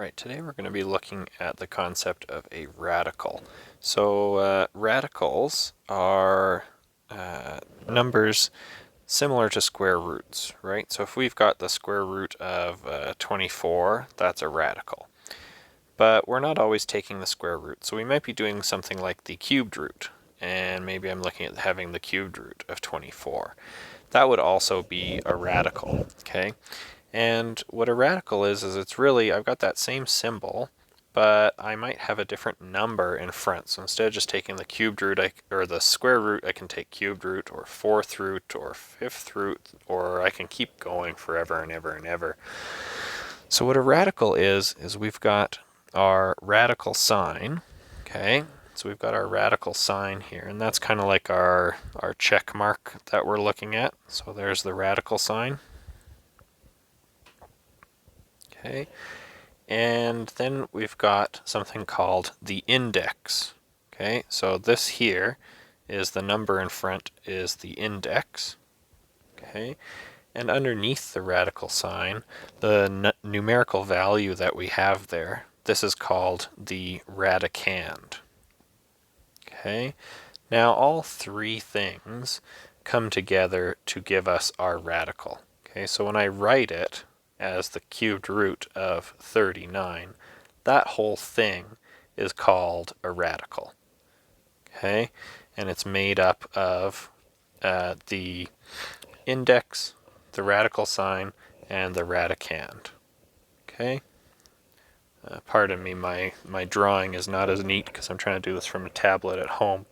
Right, today we're going to be looking at the concept of a radical. So radicals are numbers similar to square roots, right? So if we've got the square root of 24, that's a radical. But we're not always taking the square root, so we might be doing something like the cubed root, and maybe I'm looking at having the cubed root of 24. That would also be a radical, okay? And what a radical is it's really, I've got that same symbol, but I might have a different number in front. So instead of just taking the cubed root, or the square root, I can take cubed root, or fourth root, or fifth root, or I can keep going forever and ever and ever. So what a radical is we've got our radical sign, okay? So we've got our radical sign here, and that's kind of like our check mark that we're looking at. So there's the radical sign. Okay, and then we've got something called the index. Okay, so this here is the number in front is the index. Okay, and underneath the radical sign, the numerical value that we have there, this is called the radicand. Okay, now all three things come together to give us our radical. Okay, so when I write it as the cubed root of 39, that whole thing is called a radical. Okay, and it's made up of the index, the radical sign, and the radicand. Okay, pardon me, my drawing is not as neat because I'm trying to do this from a tablet at home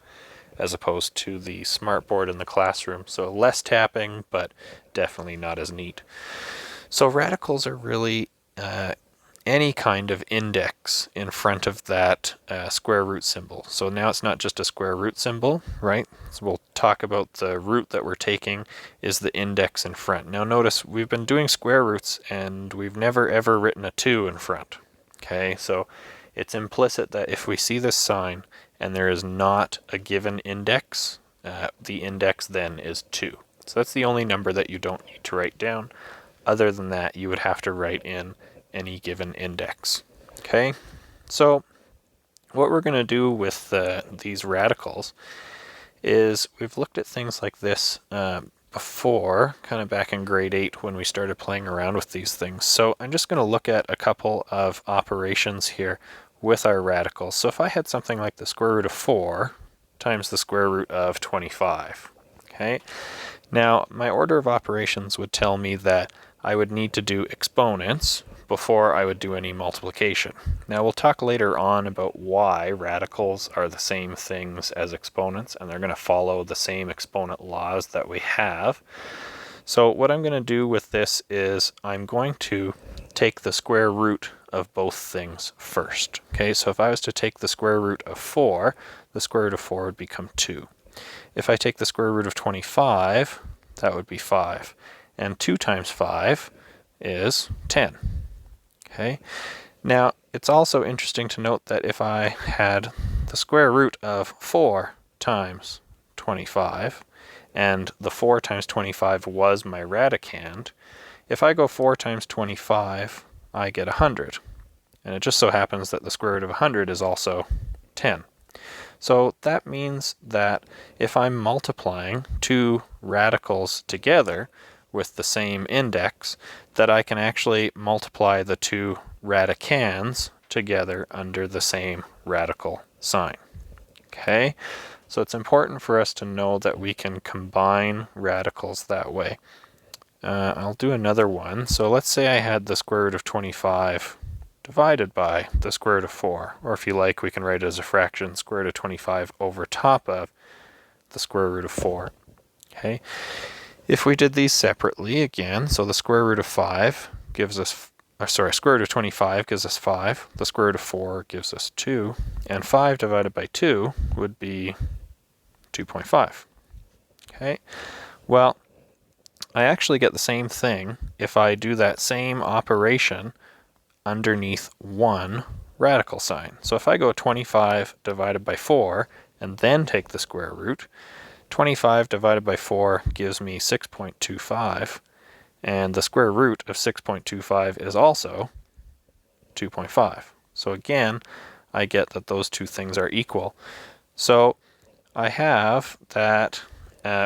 as opposed to the smartboard in the classroom. So less tapping, but definitely not as neat. So radicals are really any kind of index in front of that square root symbol. So now it's not just a square root symbol, right? So we'll talk about the root that we're taking is the index in front. Now notice we've been doing square roots and we've never ever written a 2 in front. Okay, so it's implicit that if we see this sign and there is not a given index, the index then is 2. So that's the only number that you don't need to write down. Other than that, you would have to write in any given index. Okay, so what we're going to do with these radicals is we've looked at things like this before, kind of back in grade 8 when we started playing around with these things. So I'm just going to look at a couple of operations here with our radicals. So if I had something like the square root of 4 times the square root of 25, okay, now my order of operations would tell me that I would need to do exponents before I would do any multiplication. Now we'll talk later on about why radicals are the same things as exponents, and they're going to follow the same exponent laws that we have. So what I'm going to do with this is I'm going to take the square root of both things first. Okay, so if I was to take the square root of 4, the square root of 4 would become 2. If I take the square root of 25, that would be 5. And 2 times 5 is 10. Okay. Now, it's also interesting to note that if I had the square root of 4 times 25, and the 4 times 25 was my radicand, if I go 4 times 25, I get 100. And it just so happens that the square root of 100 is also 10. So that means that if I'm multiplying two radicals together with the same index, that I can actually multiply the two radicands together under the same radical sign. Okay, so it's important for us to know that we can combine radicals that way. I'll do another one. So let's say I had the square root of 25 divided by the square root of 4, or if you like, we can write it as a fraction, square root of 25 over top of the square root of 4. Okay. If we did these separately again, so the square root of 5 gives us, square root of 25 gives us 5, the square root of 4 gives us 2, and 5 divided by 2 would be 2.5. Okay, well, I actually get the same thing if I do that same operation underneath one radical sign. So if I go 25 divided by 4 and then take the square root, 25 divided by 4 gives me 6.25, and the square root of 6.25 is also 2.5. So again, I get that those two things are equal. So I have that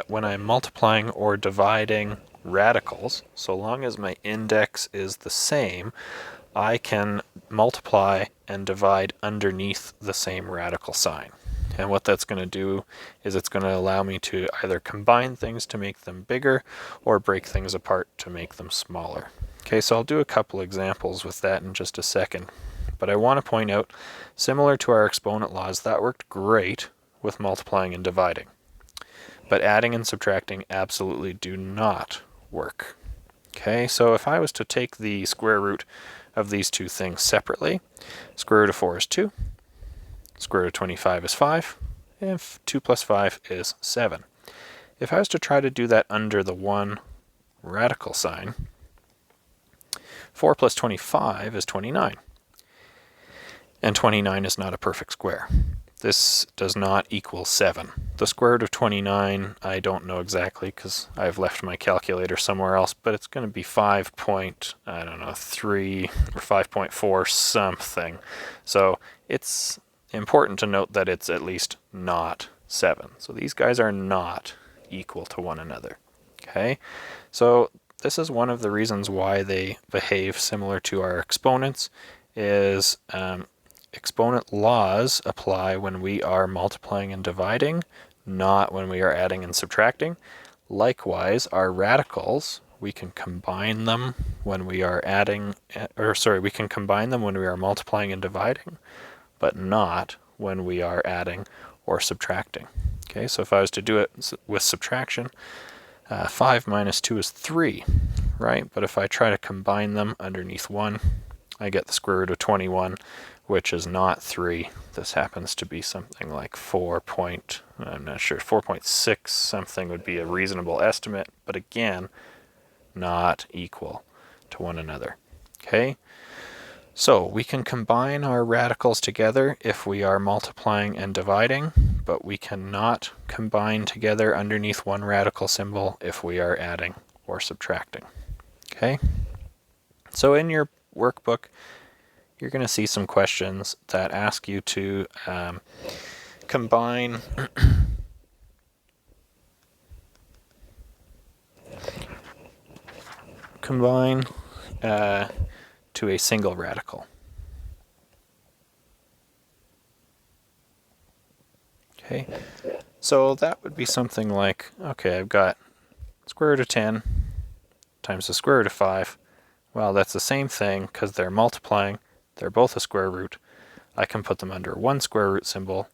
when I'm multiplying or dividing radicals, so long as my index is the same, I can multiply and divide underneath the same radical sign. And what that's going to do is it's going to allow me to either combine things to make them bigger or break things apart to make them smaller. Okay, so I'll do a couple examples with that in just a second. But I want to point out, similar to our exponent laws, that worked great with multiplying and dividing. But adding and subtracting absolutely do not work. Okay, so if I was to take the square root of these two things separately, square root of 4 is 2, square root of 25 is 5, and 2 plus 5 is 7. If I was to try to do that under the one radical sign, 4 plus 25 is 29. And 29 is not a perfect square. This does not equal 7. The square root of 29, I don't know exactly because I've left my calculator somewhere else, but it's going to be 5.3 or 5.4 something. So it's important to note that it's at least not 7. So these guys are not equal to one another. Okay, so this is one of the reasons why they behave similar to our exponents, is exponent laws apply when we are multiplying and dividing, not when we are adding and subtracting. Likewise, our radicals, we can combine them when we are we can combine them when we are multiplying and dividing, but not when we are adding or subtracting. Okay, so if I was to do it with subtraction, 5 minus 2 is 3, right? But if I try to combine them underneath 1, I get the square root of 21, which is not 3. This happens to be something like 4.6 something would be a reasonable estimate, but again, not equal to one another. Okay, so we can combine our radicals together if we are multiplying and dividing, but we cannot combine together underneath one radical symbol if we are adding or subtracting. Okay, so in your workbook, you're going to see some questions that ask you to combine to a single radical. Okay, so that would be something like, okay, I've got square root of 10 times the square root of 5. Well, that's the same thing because they're multiplying. They're both a square root. I can put them under one square root symbol,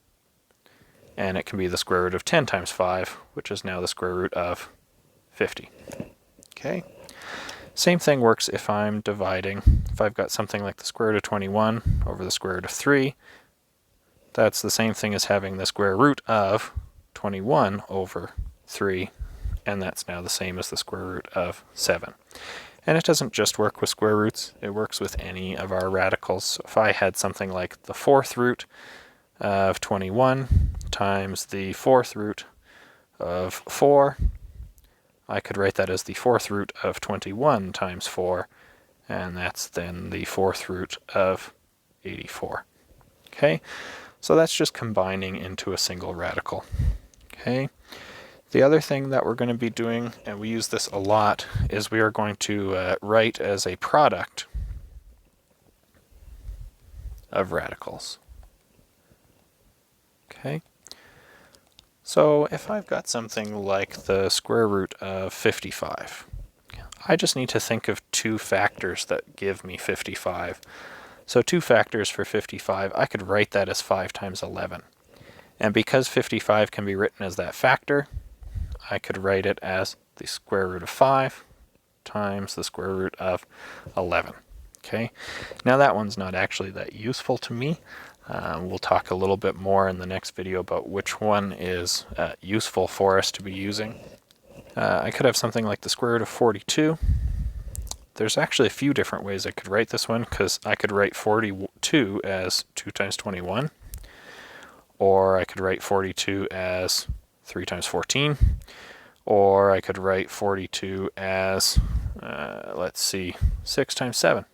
and it can be the square root of 10 times 5, which is now the square root of 50. Okay. Same thing works if I'm dividing. If I've got something like the square root of 21 over the square root of 3, that's the same thing as having the square root of 21 over 3, and that's now the same as the square root of 7. And it doesn't just work with square roots, it works with any of our radicals. So if I had something like the fourth root of 21 times the fourth root of 4, I could write that as the fourth root of 21 times 4, and that's then the fourth root of 84. Okay, so that's just combining into a single radical. Okay. The other thing that we're going to be doing, and we use this a lot, is we are going to write as a product of radicals. Okay. So if I've got something like the square root of 55, I just need to think of two factors that give me 55. So two factors for 55, I could write that as 5 times 11. And because 55 can be written as that factor, I could write it as the square root of 5 times the square root of 11. Okay, now that one's not actually that useful to me. We'll talk a little bit more in the next video about which one is useful for us to be using. I could have something like the square root of 42. There's actually a few different ways I could write this one, because I could write 42 as 2 times 21, or I could write 42 as 3 times 14, or I could write 42 as, 6 times 7.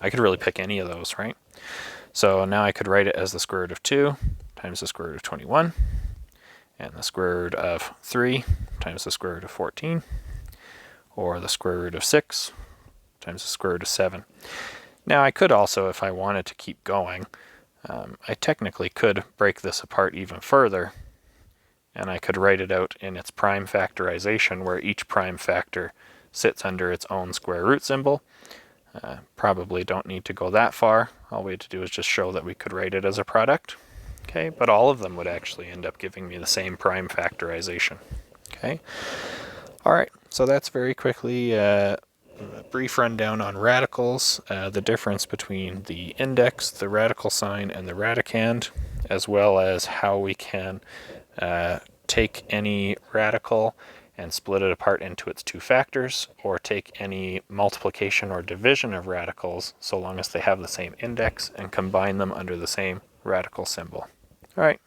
I could really pick any of those, right? So now I could write it as the square root of 2 times the square root of 21, and the square root of 3 times the square root of 14, or the square root of 6 times the square root of 7. Now I could also, if I wanted to keep going, I technically could break this apart even further, and I could write it out in its prime factorization, where each prime factor sits under its own square root symbol. Probably don't need to go that far. All we had to do is just show that we could write it as a product. Okay, but all of them would actually end up giving me the same prime factorization. Okay, all right, so that's very quickly a brief rundown on radicals, the difference between the index, the radical sign, and the radicand, as well as how we can take any radical and split it apart into its two factors, or take any multiplication or division of radicals, so long as they have the same index, and combine them under the same radical symbol. All right,